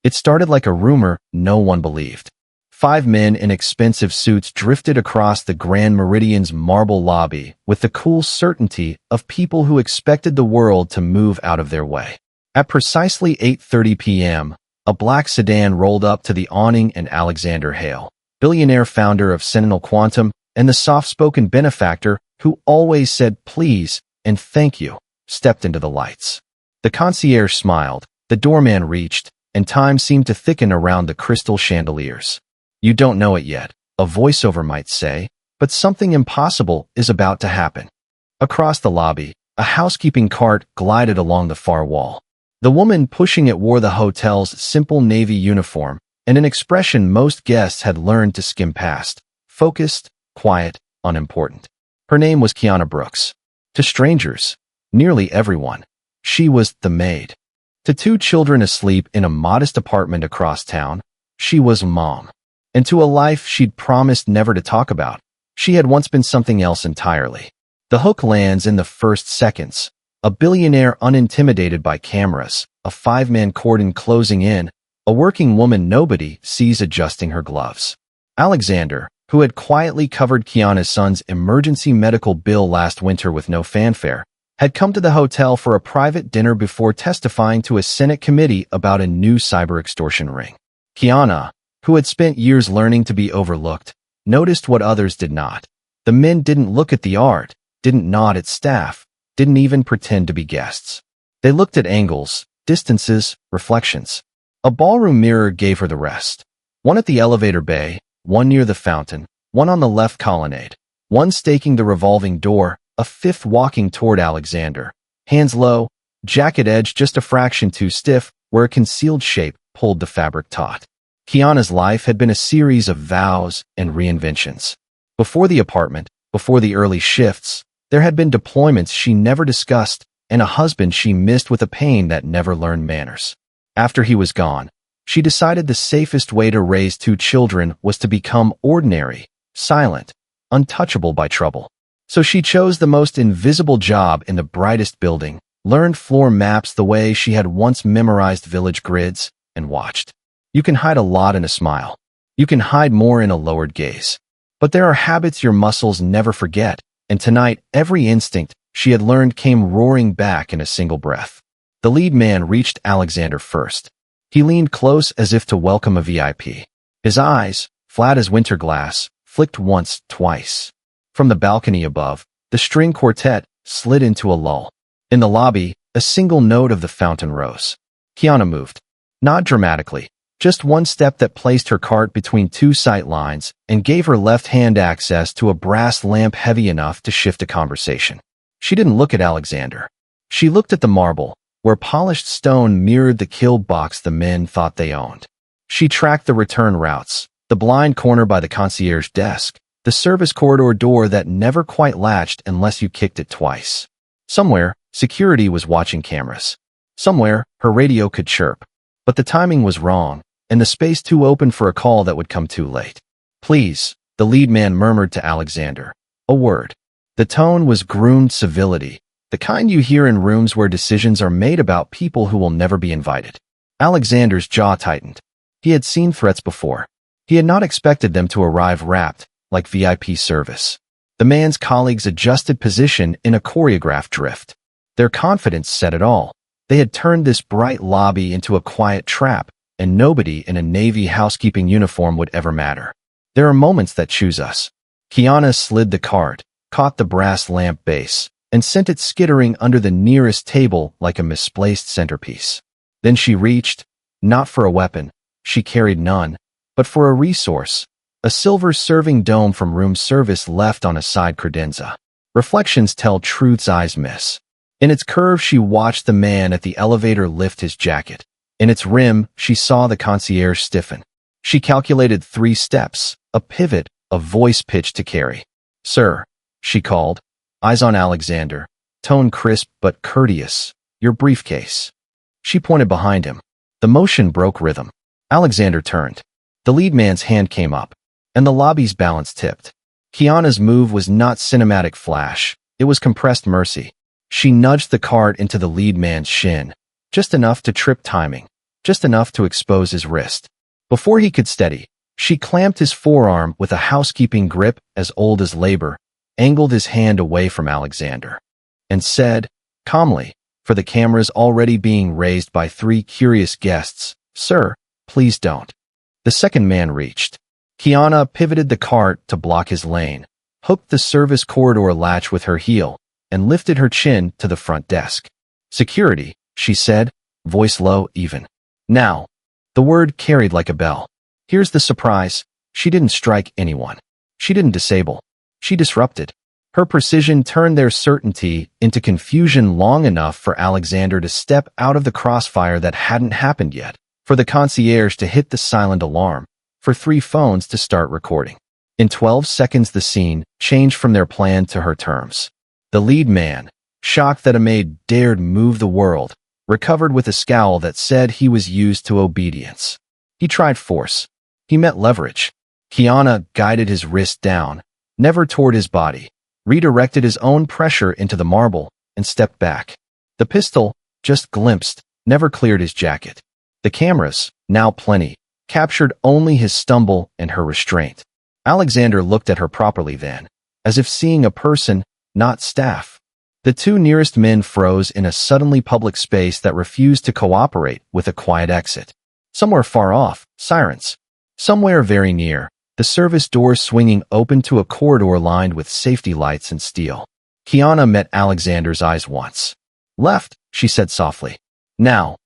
It started like a rumor no one believed. 5 men in expensive suits drifted across the Grand Meridian's marble lobby with the cool certainty of people who expected the world to move out of their way. At precisely 8:30 p.m., a black sedan rolled up to the awning and Alexander Hale, billionaire founder of Sentinel Quantum and the soft-spoken benefactor who always said please and thank you, stepped into the lights. The concierge smiled, the doorman reached, and time seemed to thicken around the crystal chandeliers. You don't know it yet, a voiceover might say, but something impossible is about to happen. Across the lobby, a housekeeping cart glided along the far wall. The woman pushing it wore the hotel's simple navy uniform and an expression most guests had learned to skim past: focused, quiet, unimportant. Her name was Kiana Brooks. To strangers, nearly everyone, she was the maid. To 2 children asleep in a modest apartment across town, she was mom. And to a life she'd promised never to talk about, she had once been something else entirely. The hook lands in the first seconds. A billionaire unintimidated by cameras, a 5-man cordon closing in, a working woman nobody sees adjusting her gloves. Alexander, who had quietly covered Kiana's son's emergency medical bill last winter with no fanfare, had come to the hotel for a private dinner before testifying to a Senate committee about a new cyber extortion ring. Kiana, who had spent years learning to be overlooked, noticed what others did not. The men didn't look at the art, didn't nod at staff, didn't even pretend to be guests. They looked at angles, distances, reflections. A ballroom mirror gave her the rest. One at the elevator bay, one near the fountain, one on the left colonnade, one staking the revolving door, a 5th walking toward Alexander, hands low, jacket edge just a fraction too stiff, where a concealed shape pulled the fabric taut. Kiana's life had been a series of vows and reinventions. Before the apartment, before the early shifts, there had been deployments she never discussed and a husband she missed with a pain that never learned manners. After he was gone, she decided the safest way to raise 2 children was to become ordinary, silent, untouchable by trouble. So she chose the most invisible job in the brightest building, learned floor maps the way she had once memorized village grids, and watched. You can hide a lot in a smile. You can hide more in a lowered gaze. But there are habits your muscles never forget, and tonight every instinct she had learned came roaring back in a single breath. The lead man reached Alexander first. He leaned close as if to welcome a VIP. His eyes, flat as winter glass, flicked once, twice. From the balcony above, the string quartet slid into a lull. In the lobby, a single note of the fountain rose. Kiana moved. Not dramatically, just one step that placed her cart between 2 sight lines and gave her left hand access to a brass lamp heavy enough to shift a conversation. She didn't look at Alexander. She looked at the marble, where polished stone mirrored the kill box the men thought they owned. She tracked the return routes, the blind corner by the concierge desk, the service corridor door that never quite latched unless you kicked it twice. Somewhere, security was watching cameras. Somewhere, her radio could chirp. But the timing was wrong, and the space too open for a call that would come too late. Please, the lead man murmured to Alexander. A word. The tone was groomed civility, the kind you hear in rooms where decisions are made about people who will never be invited. Alexander's jaw tightened. He had seen threats before. He had not expected them to arrive wrapped, like VIP service. The man's colleagues adjusted position in a choreographed drift. Their confidence said it all. They had turned this bright lobby into a quiet trap, and nobody in a Navy housekeeping uniform would ever matter. There are moments that choose us. Kiana slid the cart, caught the brass lamp base, and sent it skittering under the nearest table like a misplaced centerpiece. Then she reached, not for a weapon, she carried none, but for a resource, a silver serving dome from room service left on a side credenza. Reflections tell truth's eyes miss. In its curve, she watched the man at the elevator lift his jacket. In its rim, she saw the concierge stiffen. She calculated 3 steps, a pivot, a voice pitch to carry. "Sir," she called, eyes on Alexander, tone crisp but courteous, "your briefcase." She pointed behind him. The motion broke rhythm. Alexander turned. The lead man's hand came up, and the lobby's balance tipped. Kiana's move was not cinematic flash. It was compressed mercy. She nudged the cart into the lead man's shin, just enough to trip timing. just enough to expose his wrist. Before he could steady, she clamped his forearm with a housekeeping grip as old as labor, angled his hand away from Alexander, and said, calmly, for the cameras already being raised by 3 curious guests, "Sir, please don't." The second man reached. Kiana pivoted the cart to block his lane, hooked the service corridor latch with her heel, and lifted her chin to the front desk. "Security," she said, voice low even. "Now." The word carried like a bell. Here's the surprise. She didn't strike anyone. She didn't disable. She disrupted. Her precision turned their certainty into confusion long enough for Alexander to step out of the crossfire that hadn't happened yet, for the concierge to hit the silent alarm, for 3 phones to start recording. In 12 seconds the scene changed from their plan to her terms. The lead man, shocked that a maid dared move the world, recovered with a scowl that said he was used to obedience. He tried force. He met leverage. Kiana guided his wrist down, never toward his body, redirected his own pressure into the marble, and stepped back. The pistol, just glimpsed, never cleared his jacket. The cameras, now plenty, captured only his stumble and her restraint. Alexander looked at her properly then, as if seeing a person, not staff. The 2 nearest men froze in a suddenly public space that refused to cooperate with a quiet exit. Somewhere far off, sirens. Somewhere very near, the service doors swinging open to a corridor lined with safety lights and steel. Kiana met Alexander's eyes once. "Left," she said softly. "Now."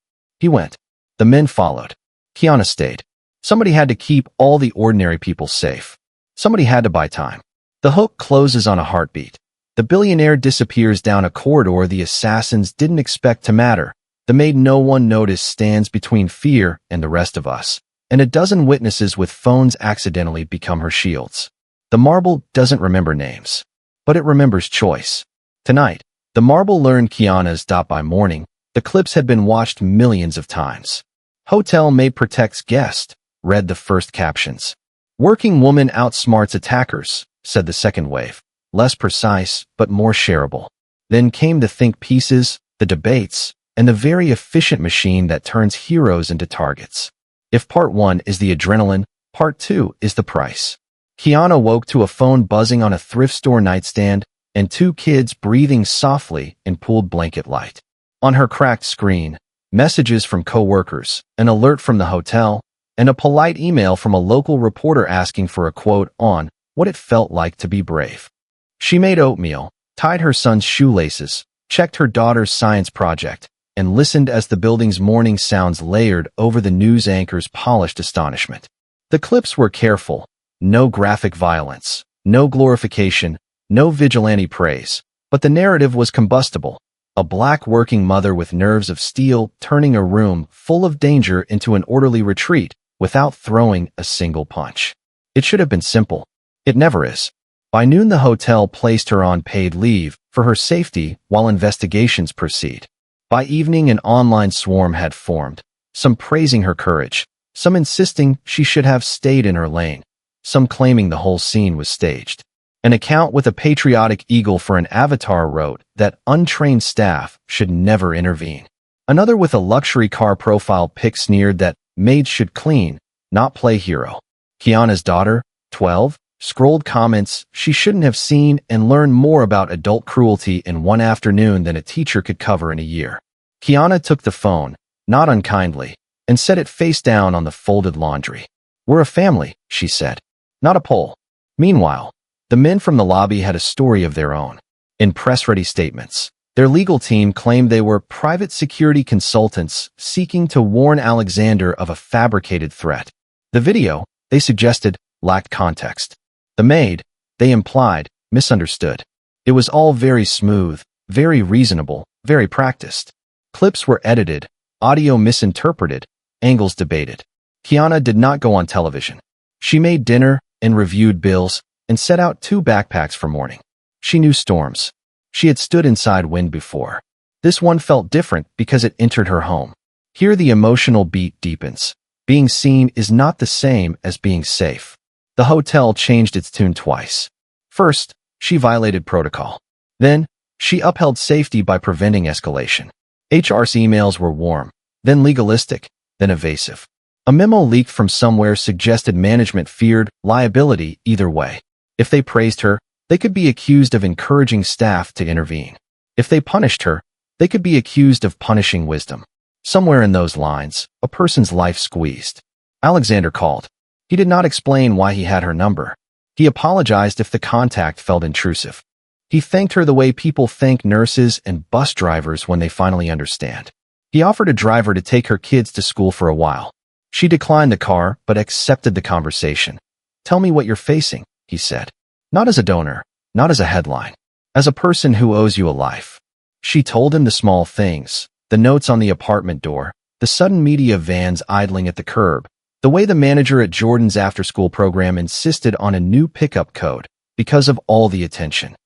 He went. The men followed. Kiana stayed. Somebody had to keep all the ordinary people safe. Somebody had to buy time. The hook closes on a heartbeat. The billionaire disappears down a corridor the assassins didn't expect to matter. The maid no one noticed stands between fear and the rest of us, and a dozen witnesses with phones accidentally become her shields. The marble doesn't remember names, but it remembers choice. Tonight, the marble learned Kiana's dot by morning. The clips had been watched millions of times. "Hotel maid protects guest," read the first captions. "Working woman outsmarts attackers," said the second wave, less precise but more shareable. Then came the think pieces, the debates, and the very efficient machine that turns heroes into targets. If part 1 is the adrenaline, part 2 is the price. Kiana woke to a phone buzzing on a thrift store nightstand and 2 kids breathing softly in pooled blanket light. On her cracked screen, messages from coworkers, an alert from the hotel, and a polite email from a local reporter asking for a quote on what it felt like to be brave. She made oatmeal, tied her son's shoelaces, checked her daughter's science project, and listened as the building's morning sounds layered over the news anchor's polished astonishment. The clips were careful. No graphic violence, no glorification, no vigilante praise, but the narrative was combustible. A black working mother with nerves of steel turning a room full of danger into an orderly retreat without throwing a single punch. It should have been simple. It never is. By noon the hotel placed her on paid leave for her safety while investigations proceed. By evening an online swarm had formed, some praising her courage, some insisting she should have stayed in her lane, some claiming the whole scene was staged. An account with a patriotic eagle for an avatar wrote that untrained staff should never intervene. Another with a luxury car profile pic sneered that maids should clean, not play hero. Kiana's daughter, 12, scrolled comments she shouldn't have seen and learned more about adult cruelty in one afternoon than a teacher could cover in a year. Kiana took the phone, not unkindly, and set it face down on the folded laundry. "We're a family," she said, "not a poll." Meanwhile, the men from the lobby had a story of their own. In press-ready statements, their legal team claimed they were private security consultants seeking to warn Alexander of a fabricated threat. The video, they suggested, lacked context. The maid, they implied, misunderstood. It was all very smooth, very reasonable, very practiced. Clips were edited, audio misinterpreted, angles debated. Kiana did not go on television. She made dinner and reviewed bills and set out 2 backpacks for morning. She knew storms. She had stood inside wind before. This one felt different because it entered her home. Here the emotional beat deepens. Being seen is not the same as being safe. The hotel changed its tune twice. First, she violated protocol. Then, she upheld safety by preventing escalation. HR's emails were warm, then legalistic, then evasive. A memo leaked from somewhere suggested management feared liability either way. If they praised her, they could be accused of encouraging staff to intervene. If they punished her, they could be accused of punishing wisdom. Somewhere in those lines, a person's life squeezed. Alexander called. He did not explain why he had her number. He apologized if the contact felt intrusive. He thanked her the way people thank nurses and bus drivers when they finally understand. He offered a driver to take her kids to school for a while. She declined the car, but accepted the conversation. "Tell me what you're facing," he said. "Not as a donor, not as a headline. As a person who owes you a life." She told him the small things, the notes on the apartment door, the sudden media vans idling at the curb, the way the manager at Jordan's after-school program insisted on a new pickup code because of all the attention.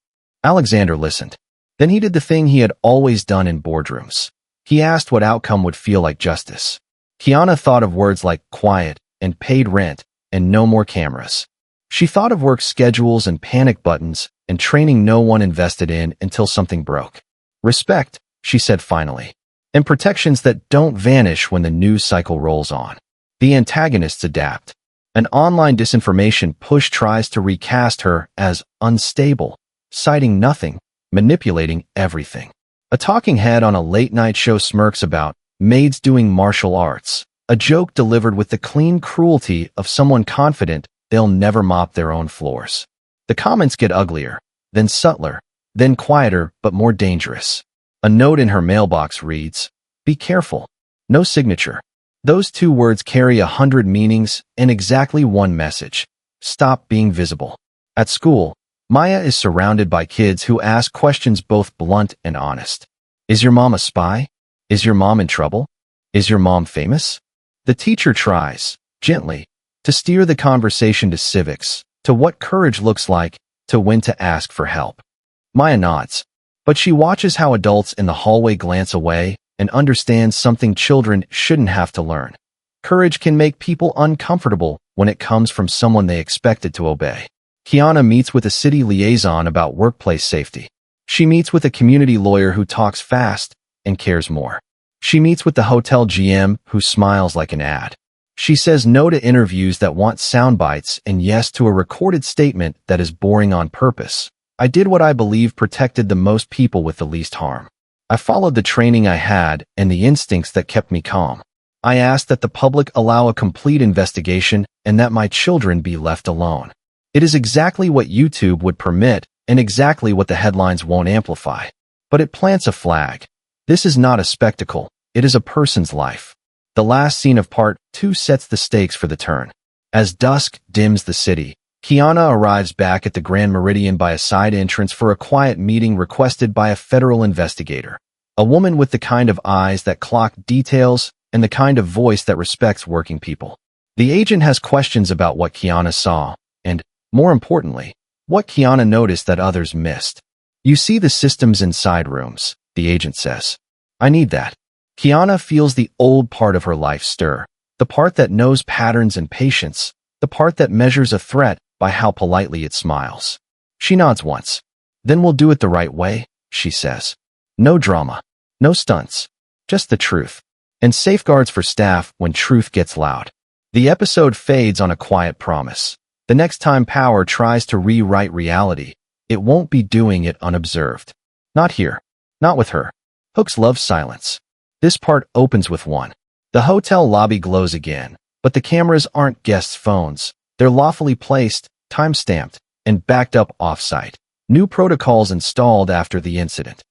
Alexander listened. Then he did the thing he had always done in boardrooms. He asked what outcome would feel like justice. Kiana thought of words like quiet and paid rent and no more cameras. She thought of work schedules and panic buttons and training no one invested in until something broke. Respect, she said finally, and protections that don't vanish when the news cycle rolls on. The antagonists adapt. An online disinformation push tries to recast her as unstable, citing nothing, manipulating everything. A talking head on a late-night show smirks about maids doing martial arts, a joke delivered with the clean cruelty of someone confident they'll never mop their own floors. The comments get uglier, then subtler, then quieter but more dangerous. A note in her mailbox reads, "Be careful. No signature." Those two words carry 100 meanings and exactly one message. Stop being visible. At school, Maya is surrounded by kids who ask questions both blunt and honest. Is your mom a spy? Is your mom in trouble? Is your mom famous? The teacher tries, gently, to steer the conversation to civics, to what courage looks like, to when to ask for help. Maya nods, but she watches how adults in the hallway glance away and understands something children shouldn't have to learn. Courage can make people uncomfortable when it comes from someone they expected to obey. Kiana meets with a city liaison about workplace safety. She meets with a community lawyer who talks fast and cares more. She meets with the hotel GM who smiles like an ad. She says no to interviews that want sound bites and yes to a recorded statement that is boring on purpose. I did what I believe protected the most people with the least harm. I followed the training I had and the instincts that kept me calm. I asked that the public allow a complete investigation and that my children be left alone. It is exactly what YouTube would permit and exactly what the headlines won't amplify. But it plants a flag. This is not a spectacle. It is a person's life. The last scene of part 2 sets the stakes for the turn. As dusk dims the city, Kiana arrives back at the Grand Meridian by a side entrance for a quiet meeting requested by a federal investigator. A woman with the kind of eyes that clock details and the kind of voice that respects working people. The agent has questions about what Kiana saw, and, more importantly, what Kiana noticed that others missed. "You see the systems inside rooms," the agent says. "I need that." Kiana feels the old part of her life stir, the part that knows patterns and patience, the part that measures a threat by how politely it smiles. She nods once. "Then we'll do it the right way," she says. "No drama, no stunts, just the truth. And safeguards for staff when truth gets loud." The episode fades on a quiet promise. The next time power tries to rewrite reality, it won't be doing it unobserved. Not here. Not with her. Hooks loves silence. This part opens with one. The hotel lobby glows again, but the cameras aren't guests' phones. They're lawfully placed, time-stamped, and backed up off-site. New protocols installed after the incident.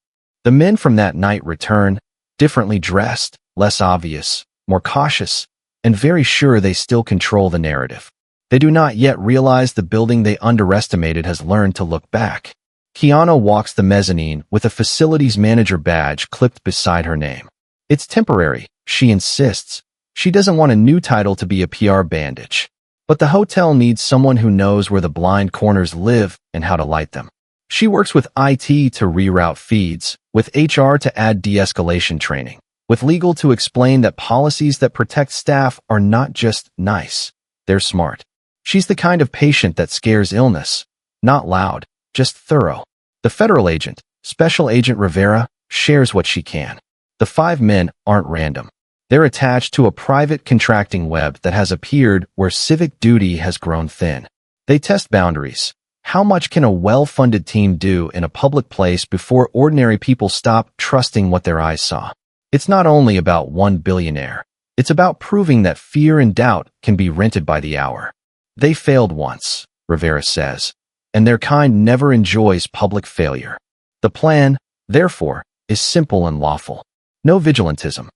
The men from that night return, differently dressed, less obvious, more cautious, and very sure they still control the narrative. They do not yet realize the building they underestimated has learned to look back. Kiana walks the mezzanine with a facilities manager badge clipped beside her name. It's temporary, she insists. She doesn't want a new title to be a PR bandage. But the hotel needs someone who knows where the blind corners live and how to light them. She works with IT to reroute feeds, with HR to add de-escalation training, with legal to explain that policies that protect staff are not just nice, they're smart. She's the kind of patient that scares illness, not loud, just thorough. The federal agent, Special Agent Rivera, shares what she can. The 5 men aren't random. They're attached to a private contracting web that has appeared where civic duty has grown thin. They test boundaries. How much can a well-funded team do in a public place before ordinary people stop trusting what their eyes saw? It's not only about one billionaire. It's about proving that fear and doubt can be rented by the hour. They failed once, Rivera says, and their kind never enjoys public failure. The plan, therefore, is simple and lawful. No vigilantism.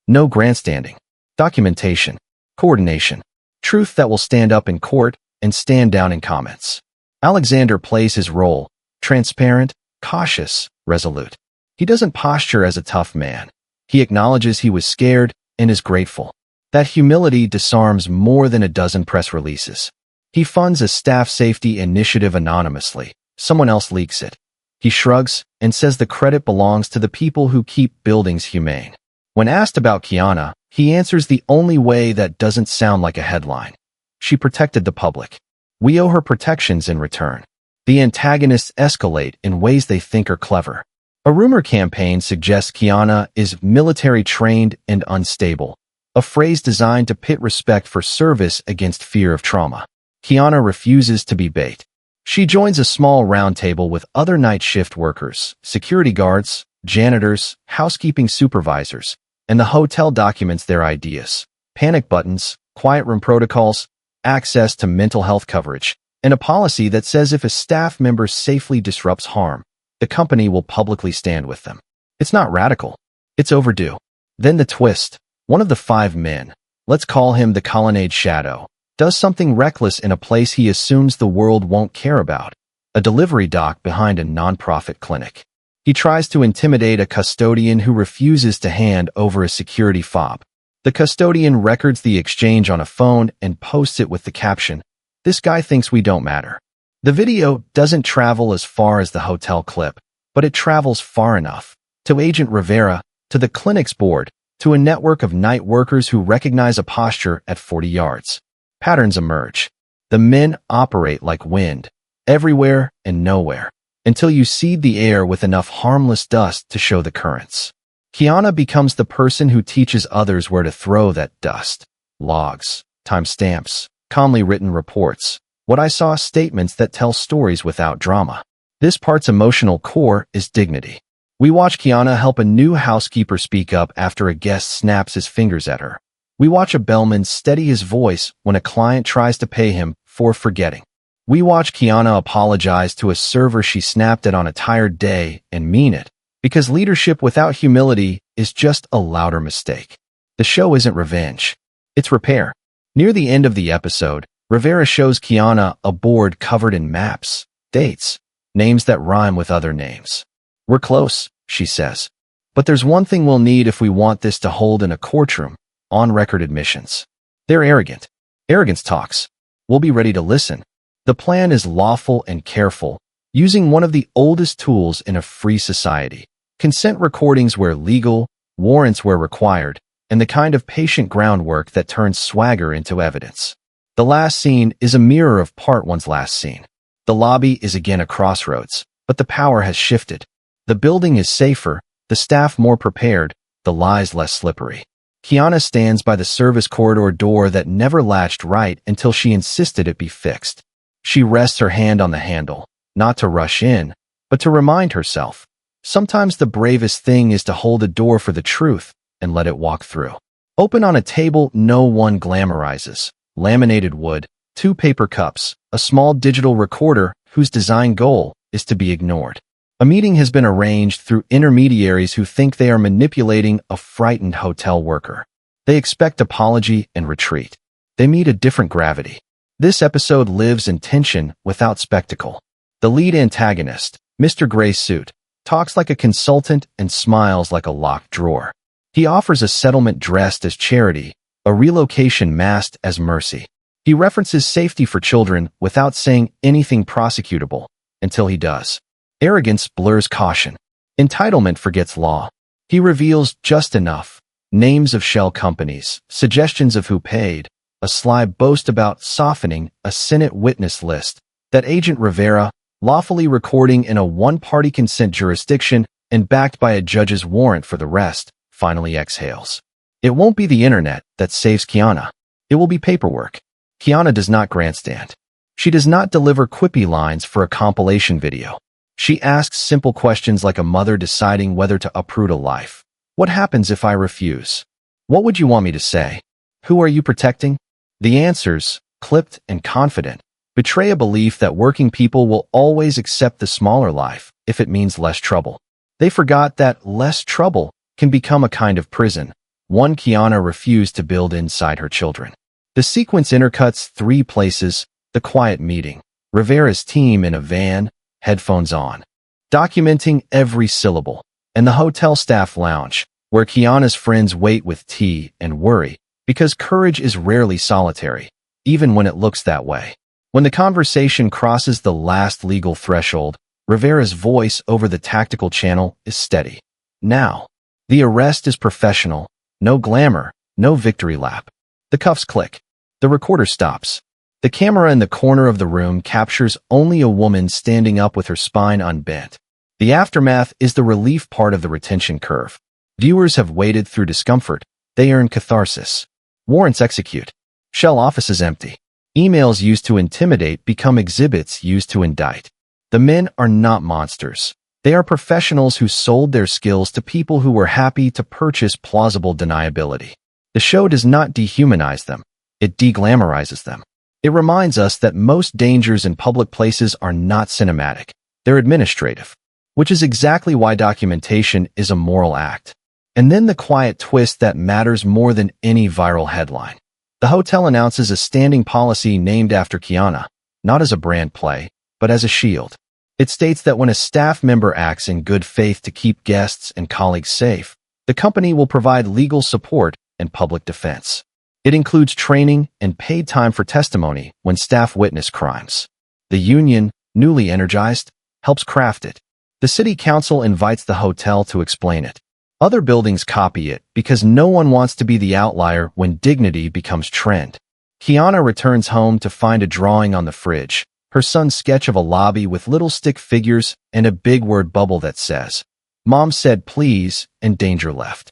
No grandstanding. Documentation. Coordination. Truth that will stand up in court and stand down in comments. Alexander plays his role, transparent, cautious, resolute. He doesn't posture as a tough man. He acknowledges he was scared and is grateful. That humility disarms more than a dozen press releases. He funds a staff safety initiative anonymously. Someone else leaks it. He shrugs and says the credit belongs to the people who keep buildings humane. When asked about Kiana, he answers the only way that doesn't sound like a headline. She protected the public. We owe her protections in return. The antagonists escalate in ways they think are clever. A rumor campaign suggests Kiana is military-trained and unstable, a phrase designed to pit respect for service against fear of trauma. Kiana refuses to be bait. She joins a small round table with other night shift workers, security guards, janitors, housekeeping supervisors, and the hotel documents their ideas. Panic buttons, quiet room protocols, access to mental health coverage, and a policy that says if a staff member safely disrupts harm, the company will publicly stand with them. It's not radical. It's overdue. Then the twist. One of the 5 men, let's call him the Colonnade Shadow, does something reckless in a place he assumes the world won't care about, a delivery dock behind a nonprofit clinic. He tries to intimidate a custodian who refuses to hand over a security fob. The custodian records the exchange on a phone and posts it with the caption, "This guy thinks we don't matter." The video doesn't travel as far as the hotel clip, but it travels far enough. To Agent Rivera, to the clinic's board, to a network of night workers who recognize a posture at 40 yards. Patterns emerge. The men operate like wind, everywhere and nowhere, until you seed the air with enough harmless dust to show the currents. Kiana becomes the person who teaches others where to throw that dust. Logs, timestamps, calmly written reports. What I saw statements that tell stories without drama. This part's emotional core is dignity. We watch Kiana help a new housekeeper speak up after a guest snaps his fingers at her. We watch a bellman steady his voice when a client tries to pay him for forgetting. We watch Kiana apologize to a server she snapped at on a tired day and mean it, because leadership without humility is just a louder mistake. The show isn't revenge. It's repair. Near the end of the episode, Rivera shows Kiana a board covered in maps, dates, names that rhyme with other names. "We're close," she says. "But there's one thing we'll need if we want this to hold in a courtroom, on-record admissions." They're arrogant. Arrogance talks. We'll be ready to listen. The plan is lawful and careful, using one of the oldest tools in a free society. Consent recordings where legal, warrants where required, and the kind of patient groundwork that turns swagger into evidence. The last scene is a mirror of part one's last scene. The lobby is again a crossroads, but the power has shifted. The building is safer, the staff more prepared, the lies less slippery. Kiana stands by the service corridor door that never latched right until she insisted it be fixed. She rests her hand on the handle, not to rush in, but to remind herself. Sometimes the bravest thing is to hold a door for the truth and let it walk through. Open on a table no one glamorizes. Laminated wood, 2 paper cups, a small digital recorder whose design goal is to be ignored. A meeting has been arranged through intermediaries who think they are manipulating a frightened hotel worker. They expect apology and retreat. They meet a different gravity. This episode lives in tension without spectacle. The lead antagonist, Mr. Gray's suit, talks like a consultant and smiles like a locked drawer. He offers a settlement dressed as charity, a relocation masked as mercy. He references safety for children without saying anything prosecutable, until he does. Arrogance blurs caution. Entitlement forgets law. He reveals just enough. Names of shell companies, suggestions of who paid, a sly boast about softening a Senate witness list, that Agent Rivera, lawfully recording in a one-party consent jurisdiction and backed by a judge's warrant for the rest, finally exhales. It won't be the internet that saves Kiana. It will be paperwork. Kiana does not grandstand. She does not deliver quippy lines for a compilation video. She asks simple questions like a mother deciding whether to uproot a life. What happens if I refuse? What would you want me to say? Who are you protecting? The answers, clipped and confident, betray a belief that working people will always accept the smaller life if it means less trouble. They forgot that less trouble can become a kind of prison, one Kiana refused to build inside her children. The sequence intercuts 3 places: the quiet meeting, Rivera's team in a van, headphones on, documenting every syllable, and the hotel staff lounge, where Kiana's friends wait with tea and worry, because courage is rarely solitary, even when it looks that way. When the conversation crosses the last legal threshold, Rivera's voice over the tactical channel is steady. Now, the arrest is professional, no glamour, no victory lap. The cuffs click. The recorder stops. The camera in the corner of the room captures only a woman standing up with her spine unbent. The aftermath is the relief part of the retention curve. Viewers have waited through discomfort. They earn catharsis. Warrants execute. Shell offices empty. Emails used to intimidate become exhibits used to indict. The men are not monsters. They are professionals who sold their skills to people who were happy to purchase plausible deniability. The show does not dehumanize them. It deglamorizes them. It reminds us that most dangers in public places are not cinematic. They're administrative, which is exactly why documentation is a moral act. And then the quiet twist that matters more than any viral headline. The hotel announces a standing policy named after Kiana, not as a brand play, but as a shield. It states that when a staff member acts in good faith to keep guests and colleagues safe, the company will provide legal support and public defense. It includes training and paid time for testimony when staff witness crimes. The union, newly energized, helps craft it. The city council invites the hotel to explain it. Other buildings copy it because no one wants to be the outlier when dignity becomes trend. Kiana returns home to find a drawing on the fridge, her son's sketch of a lobby with little stick figures and a big word bubble that says, "Mom said please," and danger left.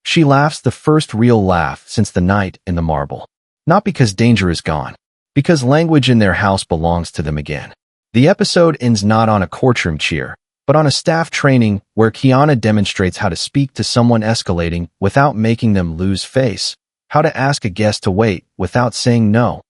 She laughs the first real laugh since the night in the marble. Not because danger is gone, because language in their house belongs to them again. The episode ends not on a courtroom cheer, but on a staff training where Kiana demonstrates how to speak to someone escalating without making them lose face, how to ask a guest to wait without saying no,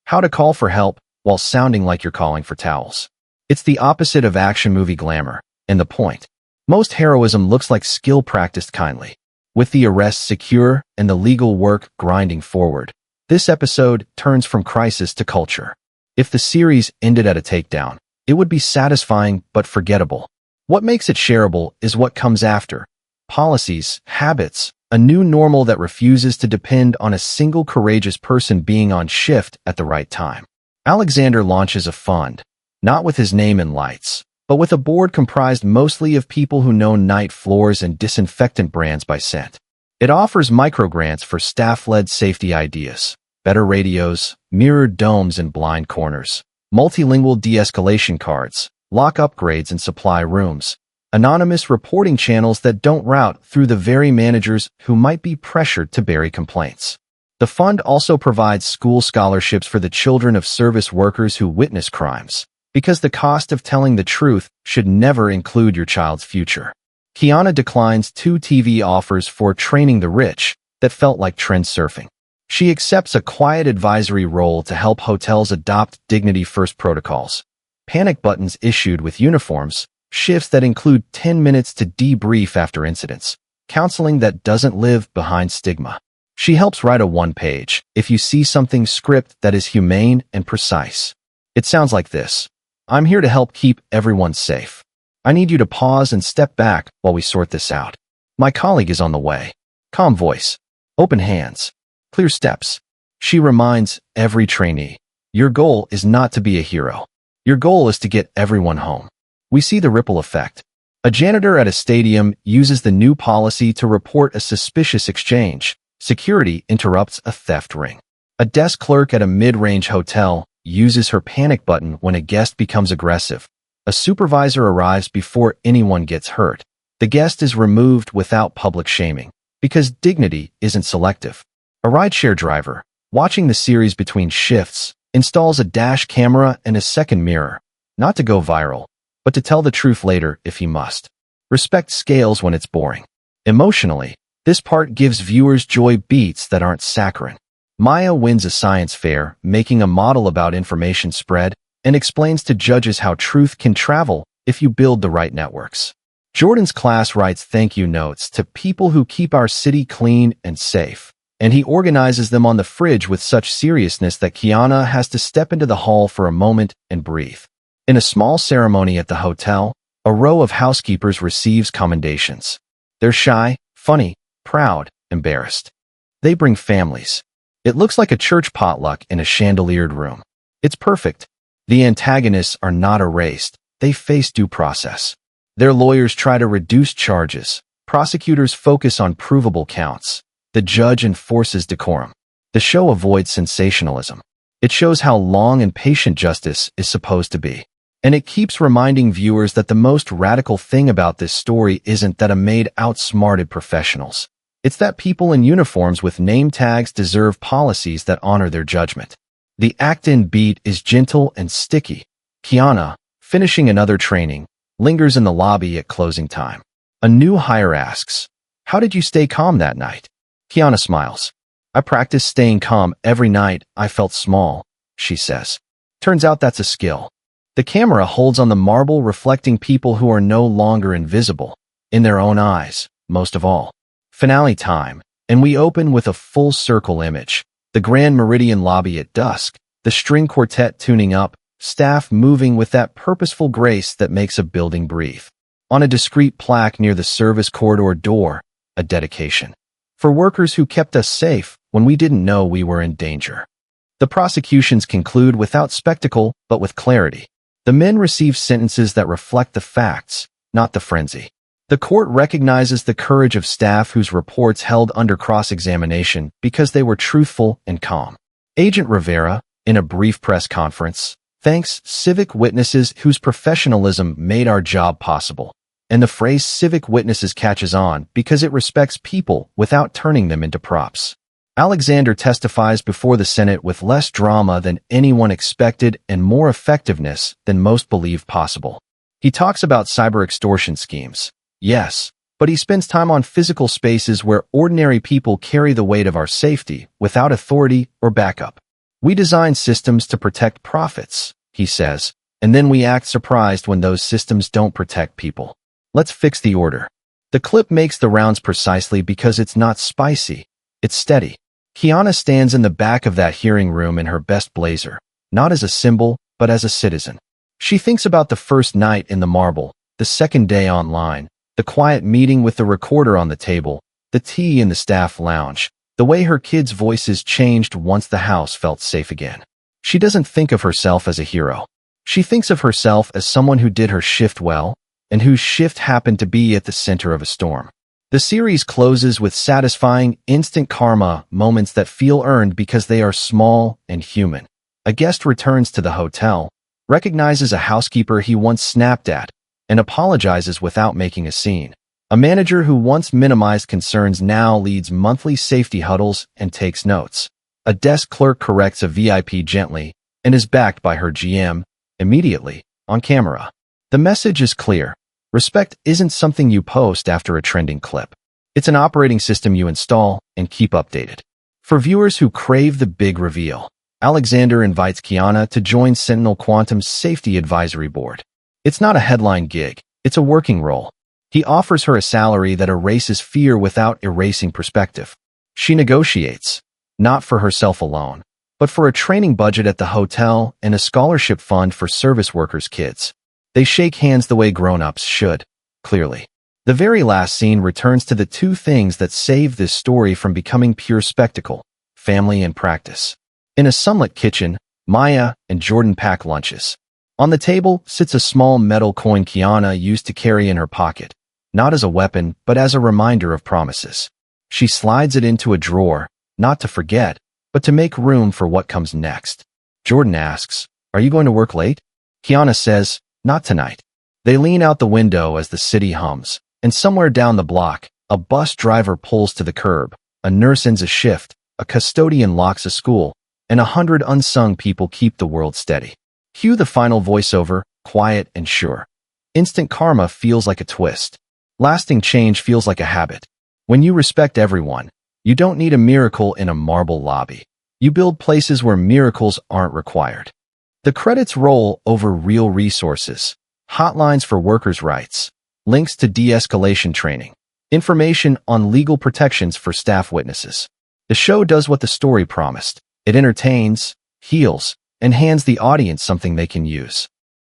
how to call for help while sounding like you're calling for towels. It's the opposite of action movie glamour, and the point. Most heroism looks like skill practiced kindly. With the arrest secure and the legal work grinding forward, this episode turns from crisis to culture. If the series ended at a takedown, it would be satisfying but forgettable. What makes it shareable is what comes after. Policies, habits, a new normal that refuses to depend on a single courageous person being on shift at the right time. Alexander launches a fund, not with his name in lights, but with a board comprised mostly of people who know night floors and disinfectant brands by scent. It offers microgrants for staff-led safety ideas, better radios, mirrored domes in blind corners, multilingual de-escalation cards, lock upgrades in supply rooms, anonymous reporting channels that don't route through the very managers who might be pressured to bury complaints. The fund also provides school scholarships for the children of service workers who witness crimes, because the cost of telling the truth should never include your child's future. Kiana declines 2 TV offers for training the rich that felt like trend surfing. She accepts a quiet advisory role to help hotels adopt dignity-first protocols. Panic buttons issued with uniforms, shifts that include 10 minutes to debrief after incidents, counseling that doesn't live behind stigma. She helps write a 1-page, if you see something script that is humane and precise. It sounds like this. I'm here to help keep everyone safe. I need you to pause and step back while we sort this out. My colleague is on the way. Calm voice. Open hands. Clear steps. She reminds every trainee, your goal is not to be a hero. Your goal is to get everyone home. We see the ripple effect. A janitor at a stadium uses the new policy to report a suspicious exchange. Security interrupts a theft ring. A desk clerk at a mid-range hotel uses her panic button when a guest becomes aggressive. A supervisor arrives before anyone gets hurt. The guest is removed without public shaming, Because dignity isn't selective. A rideshare driver, watching the series between shifts, installs a dash camera and a second mirror, not to go viral, but to tell the truth later if he must. Respect scales when it's boring. Emotionally, this part gives viewers joy beats that aren't saccharine. Maya wins a science fair, making a model about information spread, and explains to judges how truth can travel if you build the right networks. Jordan's class writes thank you notes to people who keep our city clean and safe, and he organizes them on the fridge with such seriousness that Kiana has to step into the hall for a moment and breathe. In a small ceremony at the hotel, a row of housekeepers receives commendations. They're shy, funny, proud, embarrassed. They bring families. It looks like a church potluck in a chandeliered room. It's perfect. The antagonists are not erased. They face due process. Their lawyers try to reduce charges. Prosecutors focus on provable counts. The judge enforces decorum. The show avoids sensationalism. It shows how long and patient justice is supposed to be. And it keeps reminding viewers that the most radical thing about this story isn't that a maid outsmarted professionals. It's that people in uniforms with name tags deserve policies that honor their judgment. The act-in beat is gentle and sticky. Kiana, finishing another training, lingers in the lobby at closing time. A new hire asks, "How did you stay calm that night?" Kiana smiles. "I practiced staying calm every night I felt small," she says. Turns out that's a skill. The camera holds on the marble reflecting people who are no longer invisible, in their own eyes, most of all. Finale time, and we open with a full circle image. The Grand Meridian lobby at dusk, the string quartet tuning up, staff moving with that purposeful grace that makes a building breathe. On a discreet plaque near the service corridor door, a dedication. For workers who kept us safe when we didn't know we were in danger. The prosecutions conclude without spectacle, but with clarity. The men receive sentences that reflect the facts, not the frenzy. The court recognizes the courage of staff whose reports held under cross-examination because they were truthful and calm. Agent Rivera, in a brief press conference, thanks civic witnesses whose professionalism made our job possible. And the phrase civic witnesses catches on because it respects people without turning them into props. Alexander testifies before the Senate with less drama than anyone expected and more effectiveness than most believed possible. He talks about cyber extortion schemes. Yes, but he spends time on physical spaces where ordinary people carry the weight of our safety without authority or backup. We design systems to protect profits, he says, and then we act surprised when those systems don't protect people. Let's fix the order. The clip makes the rounds precisely because it's not spicy, it's steady. Kiana stands in the back of that hearing room in her best blazer, not as a symbol, but as a citizen. She thinks about the first night in the marble, the second day online, the quiet meeting with the recorder on the table, the tea in the staff lounge, the way her kids' voices changed once the house felt safe again. She doesn't think of herself as a hero. She thinks of herself as someone who did her shift well, and whose shift happened to be at the center of a storm. The series closes with satisfying, instant karma moments that feel earned because they are small and human. A guest returns to the hotel, recognizes a housekeeper he once snapped at, and apologizes without making a scene. A manager who once minimized concerns now leads monthly safety huddles and takes notes. A desk clerk corrects a VIP gently and is backed by her GM, immediately, on camera. The message is clear. Respect isn't something you post after a trending clip. It's an operating system you install and keep updated. For viewers who crave the big reveal, Alexander invites Kiana to join Sentinel Quantum's Safety Advisory Board. It's not a headline gig, it's a working role. He offers her a salary that erases fear without erasing perspective. She negotiates, not for herself alone, but for a training budget at the hotel and a scholarship fund for service workers' kids. They shake hands the way grown-ups should, clearly. The very last scene returns to the two things that save this story from becoming pure spectacle, family and practice. In a sunlit kitchen, Maya and Jordan pack lunches. On the table sits a small metal coin Kiana used to carry in her pocket, not as a weapon, but as a reminder of promises. She slides it into a drawer, not to forget, but to make room for what comes next. Jordan asks, "Are you going to work late?" Kiana says, "Not tonight." They lean out the window as the city hums, and somewhere down the block, A bus driver pulls to the curb, a nurse ends a shift, a custodian locks a school, and 100 unsung people keep the world steady. Cue the final voiceover, quiet and sure. Instant karma feels like a twist. Lasting change feels like a habit. When you respect everyone, you don't need a miracle in a marble lobby. You build places where miracles aren't required. The credits roll over real resources, hotlines for workers' rights, links to de-escalation training, information on legal protections for staff witnesses. The show does what the story promised. It entertains, heals, and hands the audience something they can use.